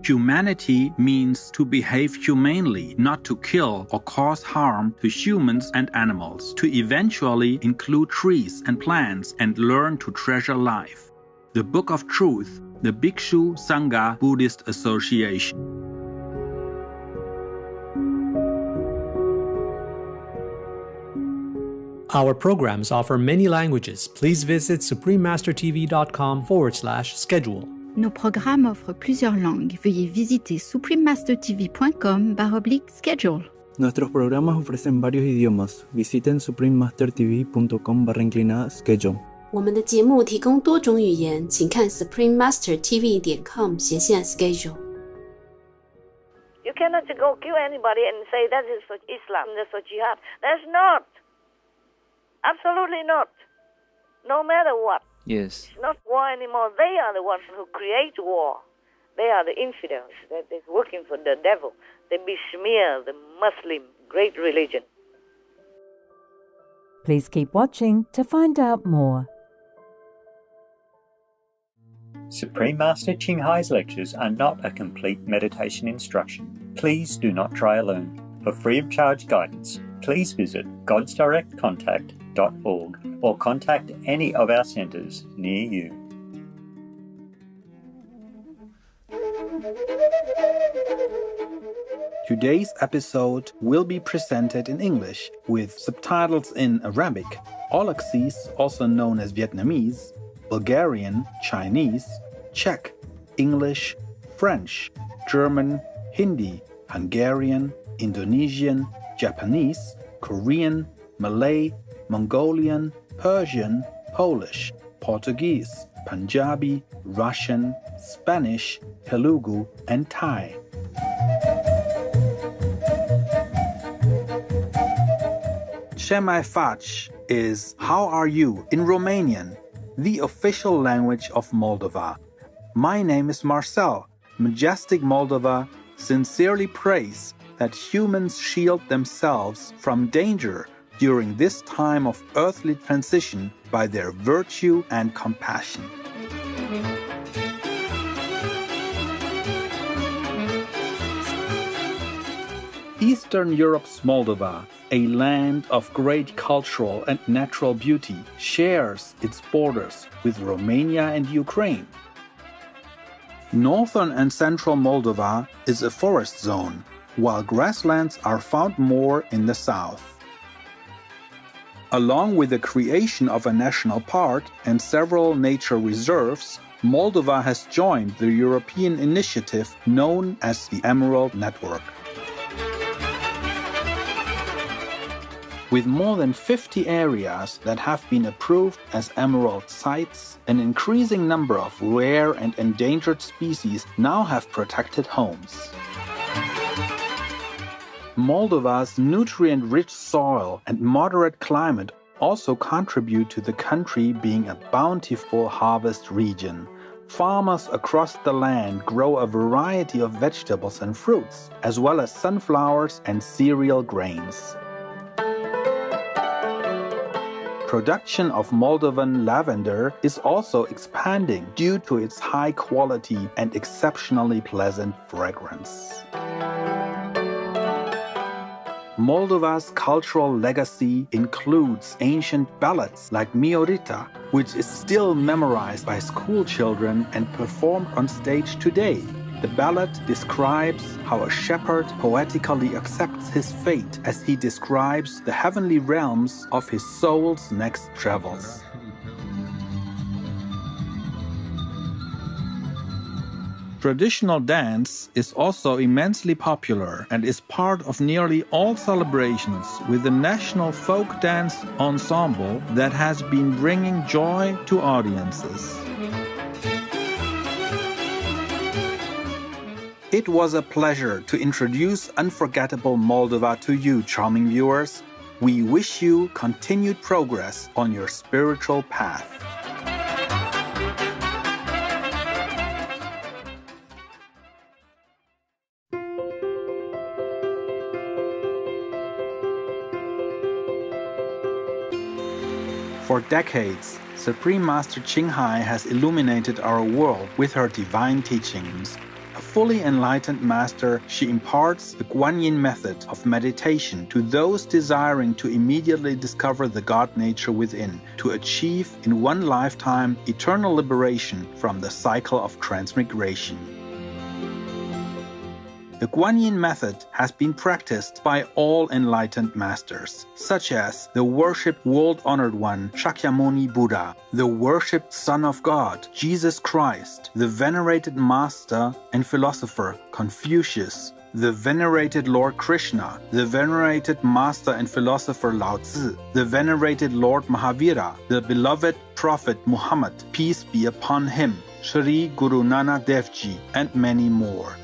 Humanity means to behave humanely, not to kill or cause harm to humans and animals, to eventually include trees and plants and learn to treasure life. The Book of Truth, the Bhikshu Sangha Buddhist Association. Our programs offer many languages. Please visit suprememastertv.com/schedule. Nos programmes offrent plusieurs langues. Veuillez visiter suprememastertv.com/schedule. Nuestros programas ofrecen varios idiomas. Visiten suprememastertv.com/schedule. 我们的节目提供多种语言，请看 suprememastertv.com/schedule。 You cannot go kill anybody and say that is for Islam, that's for Jihad. That's not. Absolutely not. No matter what. Yes. It's not war anymore. They are the ones who create war. They are the infidels. They're working for the devil. They besmear the Muslim great religion. Please keep watching to find out more. Supreme Master Ching Hai's lectures are not a complete meditation instruction. Please do not try alone. For free of charge guidance, please visit godsdirectcontact.org or contact any of our centres near you. Today's episode will be presented in English with subtitles in Arabic, Aulacese, also known as Vietnamese, Bulgarian, Chinese, Czech, English, French, German, Hindi, Hungarian, Indonesian, Japanese, Korean, Malay, Mongolian, Persian, Polish, Portuguese, Punjabi, Russian, Spanish, Telugu, and Thai. Ce mai faci is "How are you" in Romanian, the official language of Moldova. My name is Marcel. Majestic Moldova sincerely prays that humans shield themselves from danger during this time of earthly transition by their virtue and compassion. Eastern Europe's Moldova, a land of great cultural and natural beauty, shares its borders with Romania and Ukraine. Northern and central Moldova is a forest zone, while grasslands are found more in the south. Along with the creation of a national park and several nature reserves, Moldova has joined the European initiative known as the Emerald Network. With more than 50 areas that have been approved as emerald sites, an increasing number of rare and endangered species now have protected homes. Moldova's nutrient-rich soil and moderate climate also contribute to the country being a bountiful harvest region. Farmers across the land grow a variety of vegetables and fruits, as well as sunflowers and cereal grains. Production of Moldovan lavender is also expanding due to its high quality and exceptionally pleasant fragrance. Moldova's cultural legacy includes ancient ballads like Miorita, which is still memorized by school children and performed on stage today. The ballad describes how a shepherd poetically accepts his fate as he describes the heavenly realms of his soul's next travels. Traditional dance is also immensely popular and is part of nearly all celebrations, with the National Folk Dance Ensemble that has been bringing joy to audiences. It was a pleasure to introduce Unforgettable Moldova to you, charming viewers. We wish you continued progress on your spiritual path. For decades, Supreme Master Ching Hai has illuminated our world with her divine teachings. A fully enlightened master, she imparts the Guanyin method of meditation to those desiring to immediately discover the God nature within, to achieve in one lifetime eternal liberation from the cycle of transmigration. The Guanyin method has been practiced by all enlightened masters, such as the worshipped world-honored one Shakyamuni Buddha, the worshipped Son of God Jesus Christ, the venerated master and philosopher Confucius, the venerated Lord Krishna, the venerated master and philosopher Lao Tzu, the venerated Lord Mahavira, the beloved Prophet Muhammad, peace be upon him, Shri Guru Nanak Dev Ji, and many more.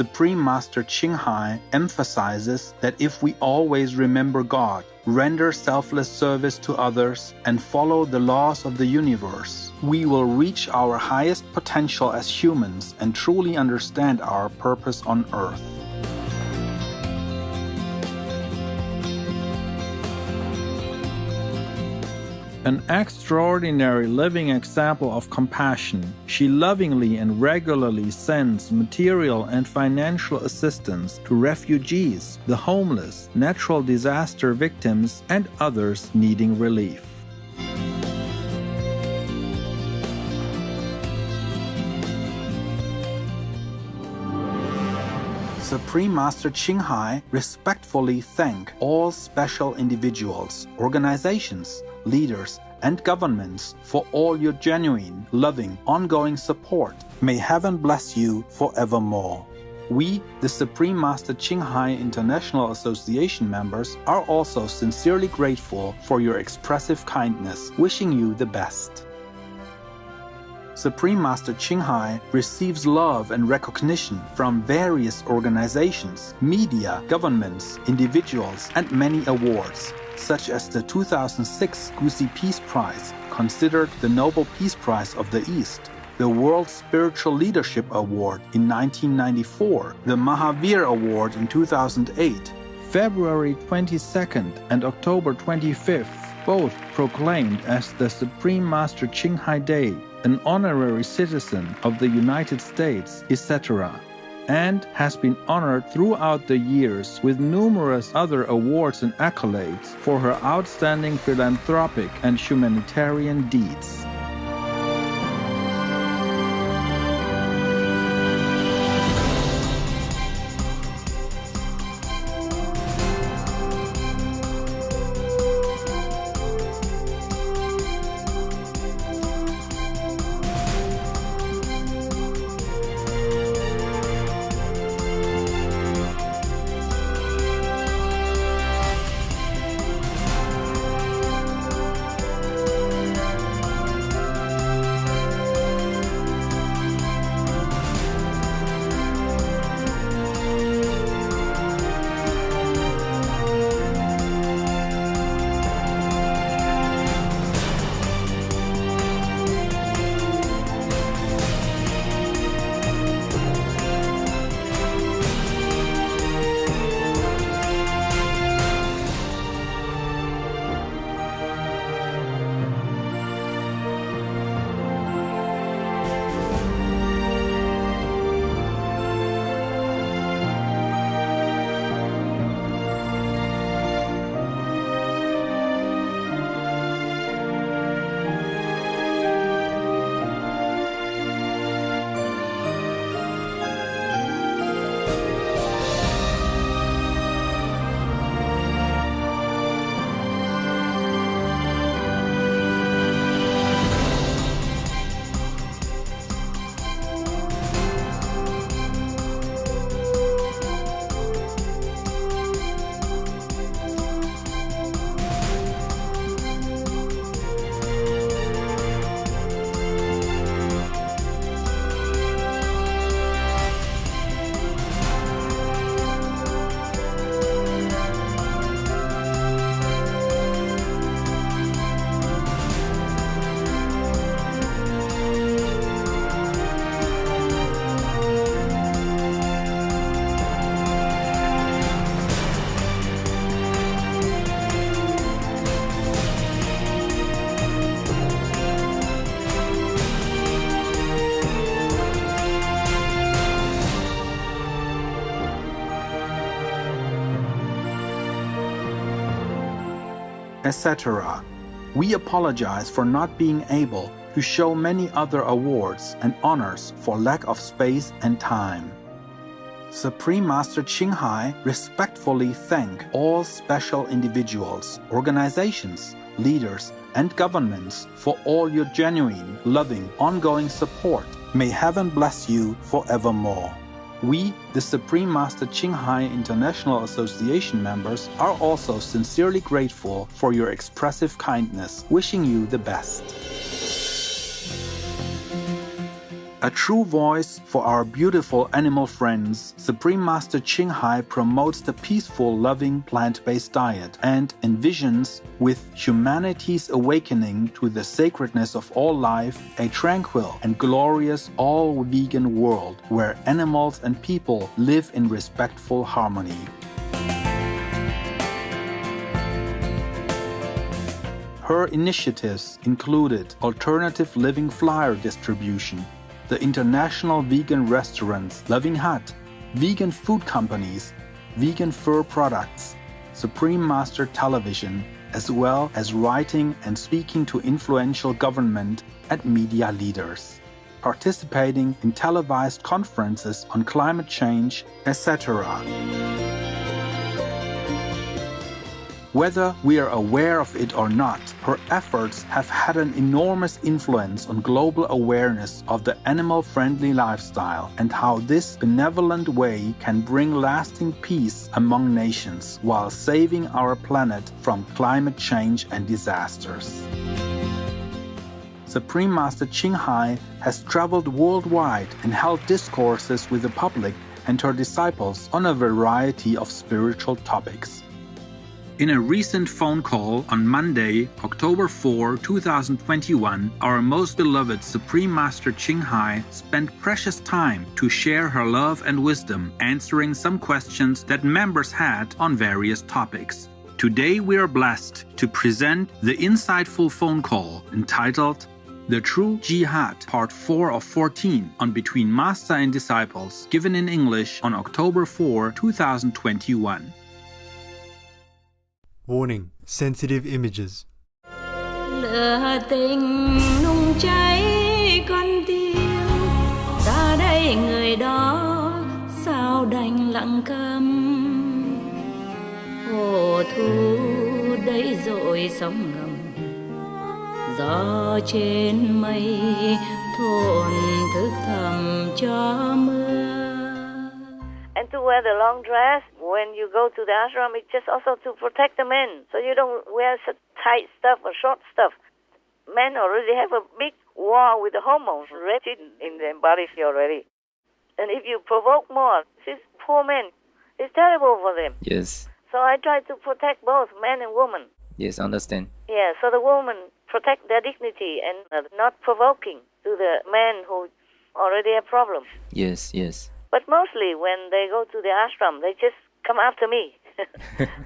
Supreme Master Ching Hai emphasizes that if we always remember God, render selfless service to others, and follow the laws of the universe, we will reach our highest potential as humans and truly understand our purpose on earth. An extraordinary living example of compassion, she lovingly and regularly sends material and financial assistance to refugees, the homeless, natural disaster victims, and others needing relief. Supreme Master Ching Hai respectfully thank all special individuals, organizations, leaders, and governments for all your genuine, loving, ongoing support. May heaven bless you forevermore. We, the Supreme Master Ching Hai International Association members, are also sincerely grateful for your expressive kindness, wishing you the best. Supreme Master Ching Hai receives love and recognition from various organizations, media, governments, individuals, and many awards, such as the 2006 Gusi Peace Prize, considered the Nobel Peace Prize of the East, the World Spiritual Leadership Award in 1994, the Mahavir Award in 2008, February 22nd and October 25th, both proclaimed as the Supreme Master Ching Hai Day, an honorary citizen of the United States, etc., and has been honored throughout the years with numerous other awards and accolades for her outstanding philanthropic and humanitarian deeds. etc. We apologize for not being able to show many other awards and honors for lack of space and time. Supreme Master Ching Hai respectfully thank all special individuals, organizations, leaders, and governments for all your genuine, loving, ongoing support. May heaven bless you forevermore. We, the Supreme Master Ching Hai International Association members, are also sincerely grateful for your expressive kindness, wishing you the best. A true voice for our beautiful animal friends, Supreme Master Ching Hai promotes the peaceful, loving, plant-based diet and envisions, with humanity's awakening to the sacredness of all life, a tranquil and glorious all-vegan world where animals and people live in respectful harmony. Her initiatives included alternative living flyer distribution, the international vegan restaurants Loving Hut, vegan food companies, vegan fur products, Supreme Master Television, as well as writing and speaking to influential government and media leaders, participating in televised conferences on climate change, etc. Whether we are aware of it or not, her efforts have had an enormous influence on global awareness of the animal-friendly lifestyle and how this benevolent way can bring lasting peace among nations while saving our planet from climate change and disasters. Supreme Master Ching Hai has traveled worldwide and held discourses with the public and her disciples on a variety of spiritual topics. In a recent phone call on Monday, October 4, 2021, our most beloved Supreme Master Ching Hai spent precious time to share her love and wisdom, answering some questions that members had on various topics. Today we are blessed to present the insightful phone call entitled The True Jihad, Part 4 of 14 on Between Master and Disciples, given in English on October 4, 2021. Warning: sensitive images. Lửa tình nung cháy con tim, ta đây người đó sao đành lặng câm. Hồ thu đấy rồi sóng ngầm, gió trên mây thổn thức thầm cho mưa. And to wear the long dress when you go to the ashram, it's just also to protect the men. So you don't wear such tight stuff or short stuff. Men already have a big war with the hormones already in their bodies already. And if you provoke more, these poor men, it's terrible for them. Yes. So I try to protect both men and women. Yes, understand. Yeah, so the women protect their dignity and not provoking to the men who already have problems. Yes, yes. But mostly when they go to the ashram, they just come after me.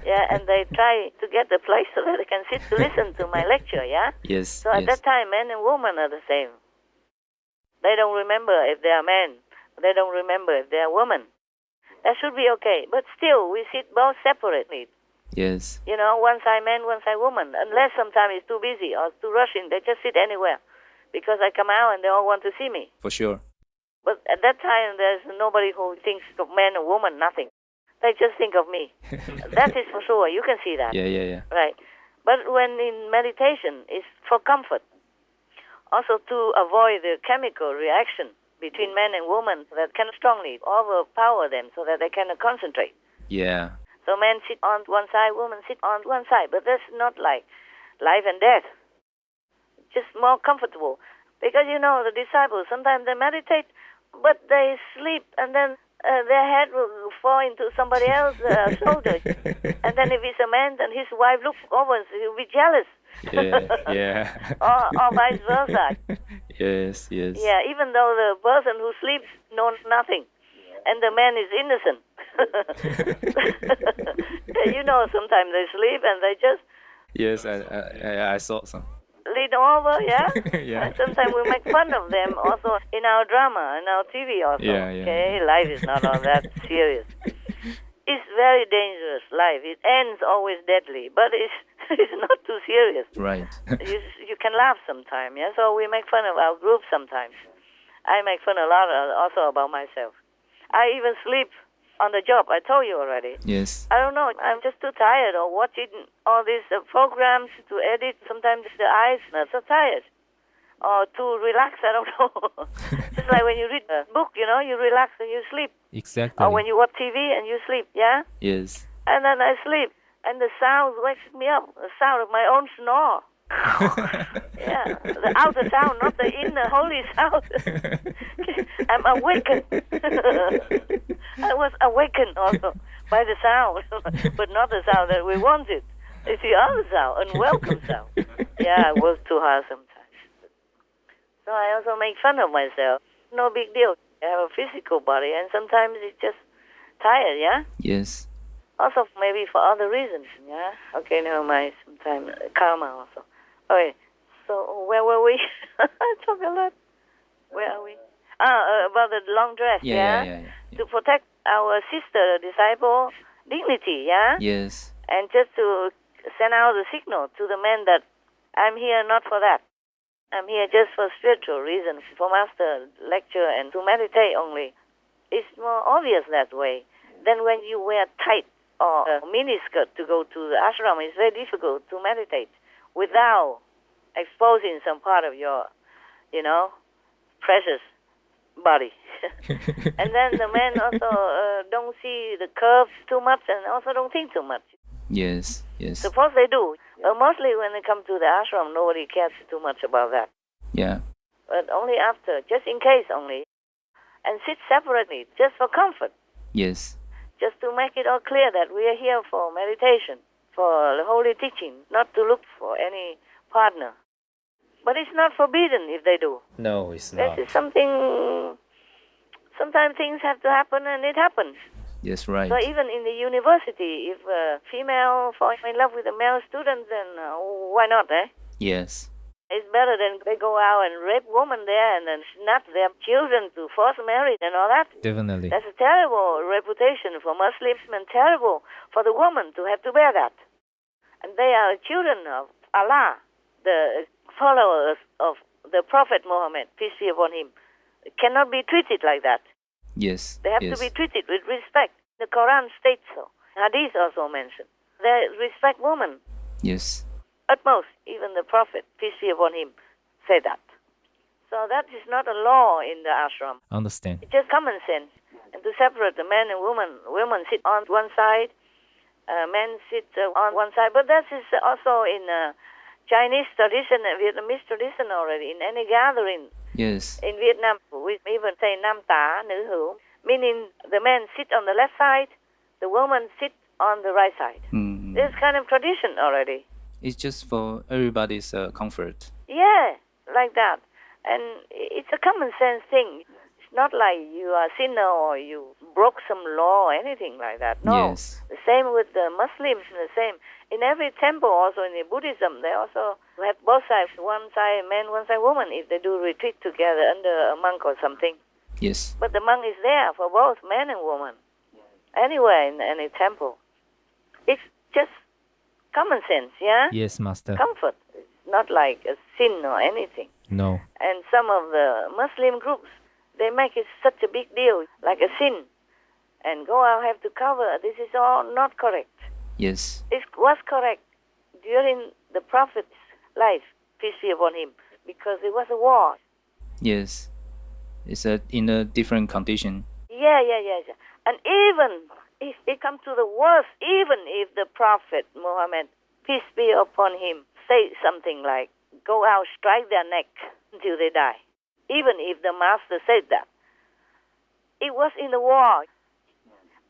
Yeah, and they try to get the place so that they can sit to listen to my lecture, yeah? Yes. So at that time, men and women are the same. They don't remember if they are men. They don't remember if they are women. That should be okay. But still, we sit both separately. Yes. You know, one side man, one side woman. Unless sometimes it's too busy or too rushing, they just sit anywhere. Because I come out and they all want to see me. For sure. But at that time, there's nobody who thinks of man or woman, nothing. They just think of me. That is for sure. You can see that. Yeah. Right. But when in meditation, it's for comfort. Also to avoid the chemical reaction between men and women that can strongly overpower them so that they cannot concentrate. Yeah. So men sit on one side, women sit on one side. But that's not like life and death. Just more comfortable. Because, you know, the disciples, sometimes they meditate, but they sleep, and then their head will fall into somebody else's shoulder. And then if it's a man, then his wife looks over and he'll be jealous. Yeah. or vice versa. Yes. Yeah, even though the person who sleeps knows nothing, and the man is innocent. You know, sometimes they sleep and they just... Yes, I saw some. Lean over, yeah? Yeah. Sometimes we make fun of them also in our drama, in our TV also. Yeah. Okay, life is not all that serious. It's very dangerous, life. It ends always deadly, but it's It's not too serious. Right. You can laugh sometimes, yeah? So we make fun of our group sometimes. I make fun a lot also about myself. I even sleep on the job, I told you already. Yes. I don't know, I'm just too tired of watching all these programs to edit. Sometimes the eyes are so tired. Or to relax, I don't know. Just like when you read a book, you know, you relax and you sleep. Exactly. Or when you watch TV and you sleep, yeah? Yes. And then I sleep, and the sound wakes me up, the sound of my own snore. Yeah, the outer sound, not the inner holy sound. I'm awakened. I was awakened also by the sound, but not the sound that we wanted. It's the other sound, unwelcome sound. Yeah, I work too hard sometimes. So I also make fun of myself. No big deal. I have a physical body, and sometimes it's just tired, yeah? Yes. Also, maybe for other reasons, yeah? Okay, never mind. Sometimes karma also. Okay, so where were we? I talk a lot. Where are we? About the long dress, Yeah. To protect our sister, disciple, dignity, yeah? Yes. And just to send out the signal to the men that I'm here not for that. I'm here just for spiritual reasons, for master lecture and to meditate only. It's more obvious that way. Then when you wear tight or a miniskirt to go to the ashram, it's very difficult to meditate without exposing some part of your, precious body. And then the men also don't see the curves too much and also don't think too much. Yes. Suppose they do. Mostly when they come to the ashram, nobody cares too much about that. Yeah. But only after, just in case only. And sit separately, just for comfort. Yes. Just to make it all clear that we are here for meditation, for the holy teaching, not to look for any partner. But it's not forbidden if they do. No, it's not. This is something, sometimes things have to happen and it happens. Yes, right. So even in the university, if a female falls in love with a male student, then why not, eh? Yes. It's better than they go out and rape women there and then snatch their children to force marriage and all that. Definitely. That's a terrible reputation for Muslims and terrible for the woman to have to bear that. And they are children of Allah, the followers of the Prophet Muhammad, peace be upon him. Cannot be treated like that. Yes. They have to be treated with respect. The Quran states so. Hadith also mentioned. They respect women. Yes. Utmost, even the Prophet, peace be upon him, said that. So that is not a law in the ashram. Understand. It's just common sense. And to separate the men and women sit on one side, men sit on one side. But that is also in Chinese tradition and Vietnamese tradition already. In any gathering. Yes. In Vietnam, we even say nam tá, nữ hữu, meaning the men sit on the left side, the women sit on the right side. Mm. This kind of tradition already. It's just for everybody's comfort. Yeah, like that. And it's a common sense thing. It's not like you are a sinner or you broke some law or anything like that. No. Yes. The same with the Muslims, the same. In every temple, also in the Buddhism, they also have both sides, one side man, one side woman, if they do retreat together under a monk or something. Yes. But the monk is there for both man and woman, anywhere in any temple. It's just common sense, yeah? Yes, Master. Comfort. It's not like a sin or anything. No. And some of the Muslim groups, they make it such a big deal, like a sin. And go out, have to cover. This is all not correct. Yes. It was correct during the Prophet's life, peace be upon him, because it was a war. Yes. It's in a different condition. Yeah. And even if it comes to the worst, even if the Prophet Muhammad, peace be upon him, say something like, go out, strike their neck until they die. Even if the Master said that. It was in the war.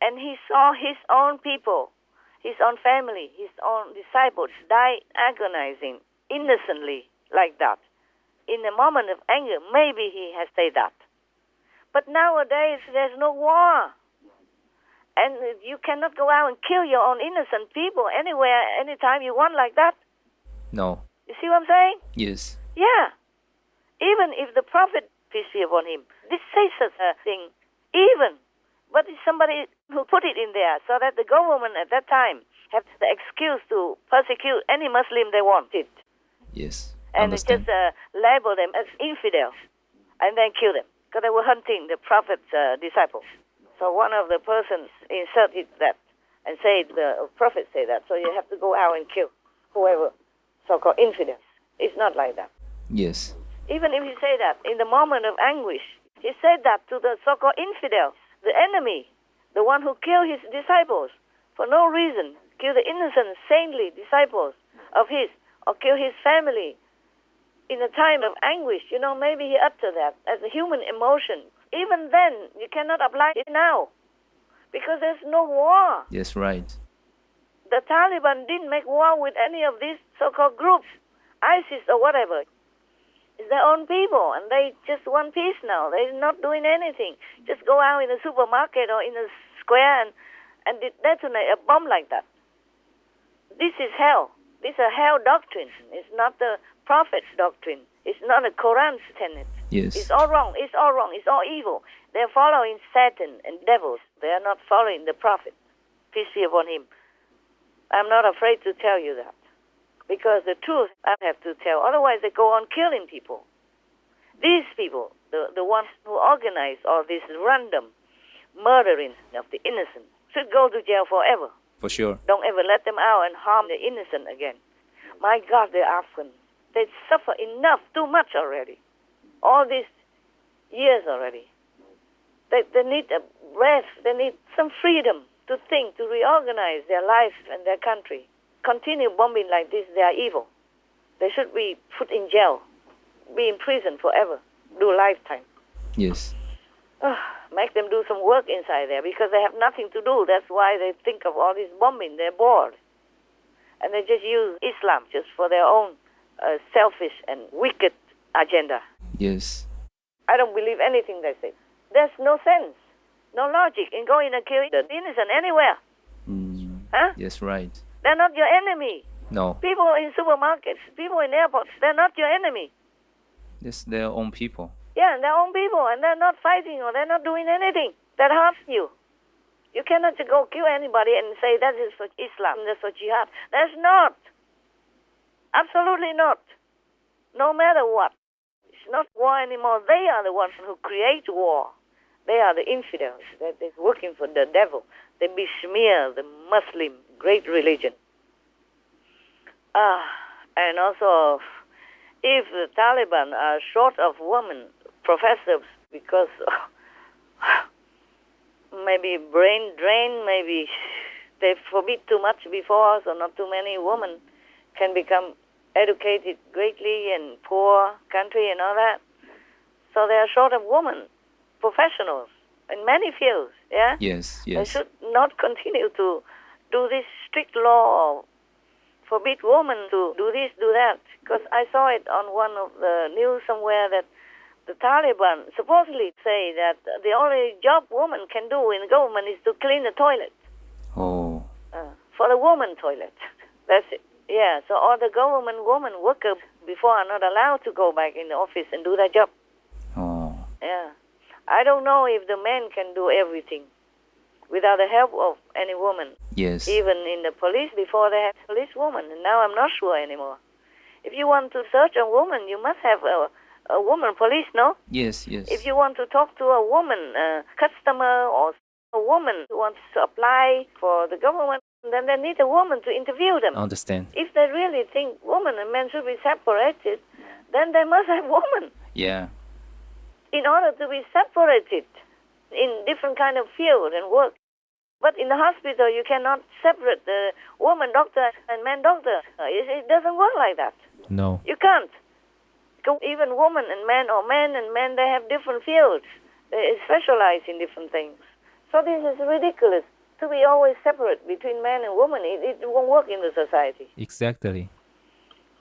And he saw his own people, his own family, his own disciples die agonizing innocently like that. In a moment of anger, maybe he has said that. But nowadays, there's no war. And you cannot go out and kill your own innocent people anywhere, anytime you want like that. No. You see what I'm saying? Yes. Yeah. Even if the Prophet, peace be upon him, did say such a thing, even. but it's somebody who put it in there so that the government at that time have the excuse to persecute any Muslim they wanted. Yes. And just label them as infidels and then kill them because they were hunting the Prophet's disciples. So one of the persons inserted that and said the Prophet said that, so you have to go out and kill whoever so-called infidels. It's not like that. Yes. Even if you say that in the moment of anguish, he said that to the so-called infidel, the enemy, the one who killed his disciples for no reason, killed the innocent, saintly disciples of his, or kill his family in a time of anguish. You know, maybe he uttered that as a human emotion. Even then, you cannot apply it now because there's no war. Yes, right. The Taliban didn't make war with any of these so-called groups, ISIS or whatever. It's their own people, and they just want peace now. They're not doing anything. Just go out in a supermarket or in a square and detonate a bomb like that. This is hell. This is a hell doctrine. It's not the Prophet's doctrine. It's not a Quran's tenet. Yes. It's all wrong. It's all wrong. It's all evil. They're following Satan and devils. They are not following the Prophet. Peace be upon him. I'm not afraid to tell you that. Because the truth I have to tell. Otherwise they go on killing people. These people, the ones who organize all this random murdering of the innocent, should go to jail forever. For sure. Don't ever let them out and harm the innocent again. My God, the Afghans, they suffer enough, too much already. All these years already. They need a rest. They need some freedom to think, to reorganize their lives and their country. Continue bombing like this, they are evil. They should be put in jail, be in prison forever, do a lifetime. Yes. Make them do some work inside there because they have nothing to do. That's why they think of all this bombing. They're bored. And they just use Islam just for their own selfish and wicked agenda. Yes. I don't believe anything they say. There's no sense, no logic in going and killing the innocent anywhere. Huh? Yes, right. They're not your enemy. No. People in supermarkets, people in airports, they're not your enemy. It's their own people. Yeah, their own people, and they're not fighting or they're not doing anything that harms you. You cannot just go kill anybody and say that is for Islam, that's for jihad. That's not. Absolutely not. No matter what. It's not war anymore. They are the ones who create war. They are the infidels. They're working for the devil. They besmear the Muslim great religion. And also, if the Taliban are short of women professors because maybe brain drain, maybe they forbid too much before, so not too many women can become educated greatly and poor country and all that. So they are short of women professionals in many fields, yeah? Yes, yes. They should not continue to do this strict law or forbid women to do this, do that. Because I saw it on one of the news somewhere that the Taliban supposedly say that the only job woman can do in the government is to clean the toilet. Oh. For the woman toilet. That's it. Yeah, so all the government women workers before are not allowed to go back in the office and do their job. Oh. Yeah. I don't know if the men can do everything without the help of any woman. Yes. Even in the police, before they had police woman, and now I'm not sure anymore. If you want to search a woman, you must have a woman police, no? Yes, yes. If you want to talk to a woman customer or a woman who wants to apply for the government, then they need a woman to interview them. I understand. If they really think women and men should be separated, then they must have women. Yeah. In order to be separated in different kind of field and work. But in the hospital, you cannot separate the woman doctor and man doctor. It doesn't work like that. No. You can't. Even woman and man, or man and men, they have different fields. They specialize in different things. So this is ridiculous. To be always separate between man and woman, it won't work in the society. Exactly.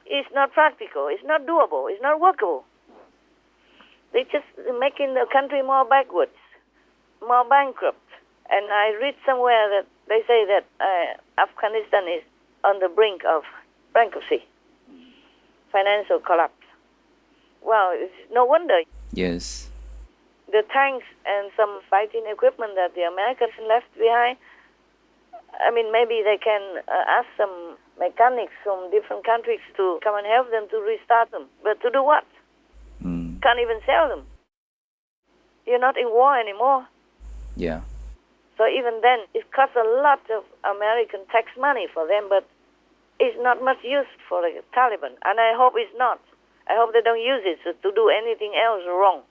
It's not practical. It's not doable. It's not workable. They're just making the country more backwards, more bankrupt. And I read somewhere that they say that Afghanistan is on the brink of bankruptcy, financial collapse. Well, it's no wonder. Yes. the tanks and some fighting equipment that the Americans left behind, I mean, maybe they can ask some mechanics from different countries to come and help them to restart them. But to do what? Can't even sell them. You're not in war anymore. Yeah. So even then, it costs a lot of American tax money for them, but it's not much use for the Taliban. And I hope it's not. I hope they don't use it to do anything else wrong,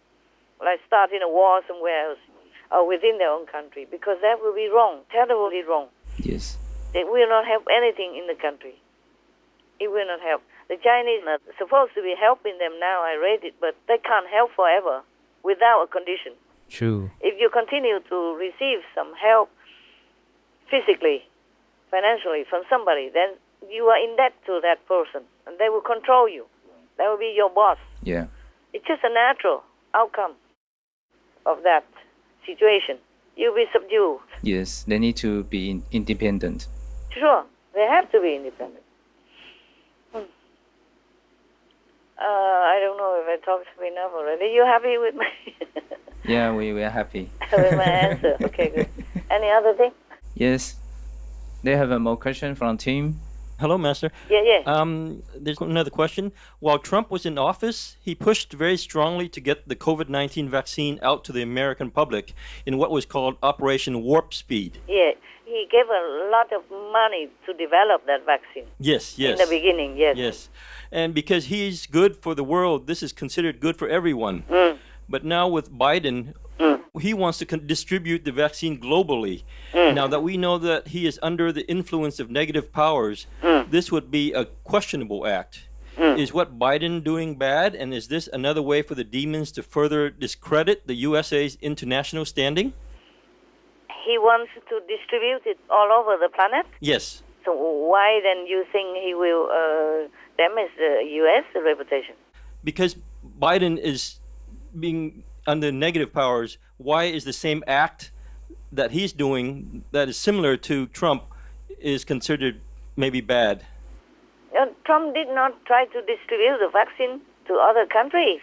like starting a war somewhere else or within their own country, because that will be wrong, terribly wrong. Yes. It will not help anything in the country. It will not help. The Chinese are supposed to be helping them now, I read it, but they can't help forever without a condition. True. If you continue to receive some help physically, financially from somebody, then you are in debt to that person, and they will control you. They will be your boss. Yeah. It's just a natural outcome of that situation. You'll be subdued. Yes, they need to be independent. Sure, they have to be independent. I don't know if I talked enough already. You happy with my Yeah, we are happy. with my answer? Okay, good. Any other thing? Yes. They have a more question from team. Hello, Master. Yeah. There's another question. While Trump was in office, he pushed very strongly to get the COVID-19 vaccine out to the American public in what was called Operation Warp Speed. Yeah, he gave a lot of money to develop that vaccine. Yes. In the beginning, yes. Yes. And because he's good for the world, this is considered good for everyone. But now with Biden, he wants to distribute the vaccine globally. Now that we know that he is under the influence of negative powers, this would be a questionable act. Is what Biden doing bad, and is this another way for the demons to further discredit the USA's international standing? He wants to distribute it all over the planet? Yes. So why then you think he will damage the U.S. reputation? Because Biden is being under negative powers. Why is the same act that he's doing that is similar to Trump is considered maybe bad? Trump did not try to distribute the vaccine to other countries.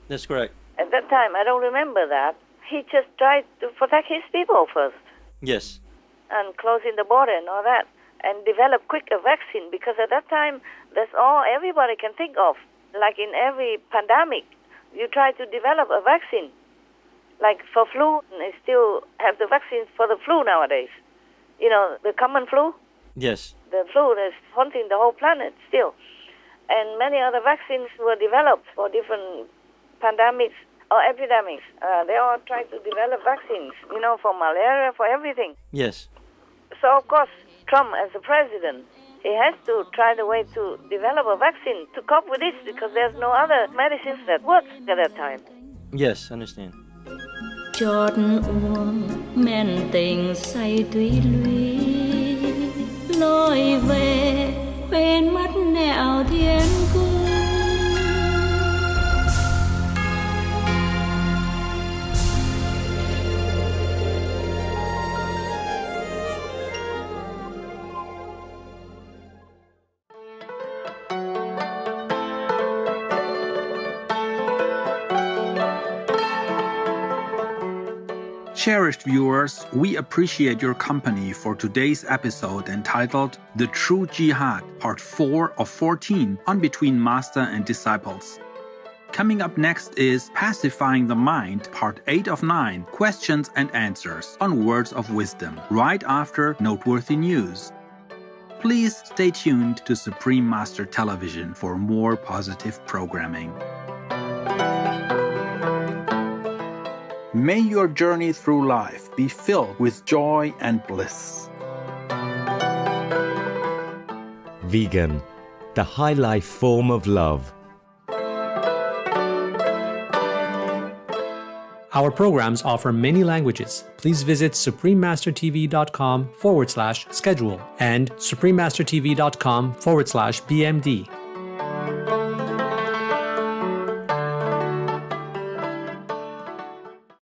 That's correct. At that time, I don't remember that. He just tried to protect his people first. Yes. And closing the border and all that. And develop quick a vaccine, because at that time, that's all everybody can think of. Like in every pandemic, you try to develop a vaccine. Like for flu, they still have the vaccines for the flu nowadays. You know, the common flu? Yes. The flu is haunting the whole planet still. And many other vaccines were developed for different pandemics or epidemics. They all try to develop vaccines, you know, for malaria, for everything. Yes. So, of course, Trump, as a president, he has to try the way to develop a vaccine to cope with this, because there's no other medicines that work at that time. Yes, understand. Chót uống men tình say túy lụy, lối về quên mất nẻo thiên cung. Cherished viewers, we appreciate your company for today's episode entitled The True Jihad, Part 4 of 14 on Between Master and Disciples. Coming up next is Pacifying the Mind, Part 8 of 9, Questions and Answers on Words of Wisdom, right after Noteworthy News. Please stay tuned to Supreme Master Television for more positive programming. May your journey through life be filled with joy and bliss. Vegan, the high life form of love. Our programs offer many languages. Please visit suprememastertv.com/schedule and suprememastertv.com/BMD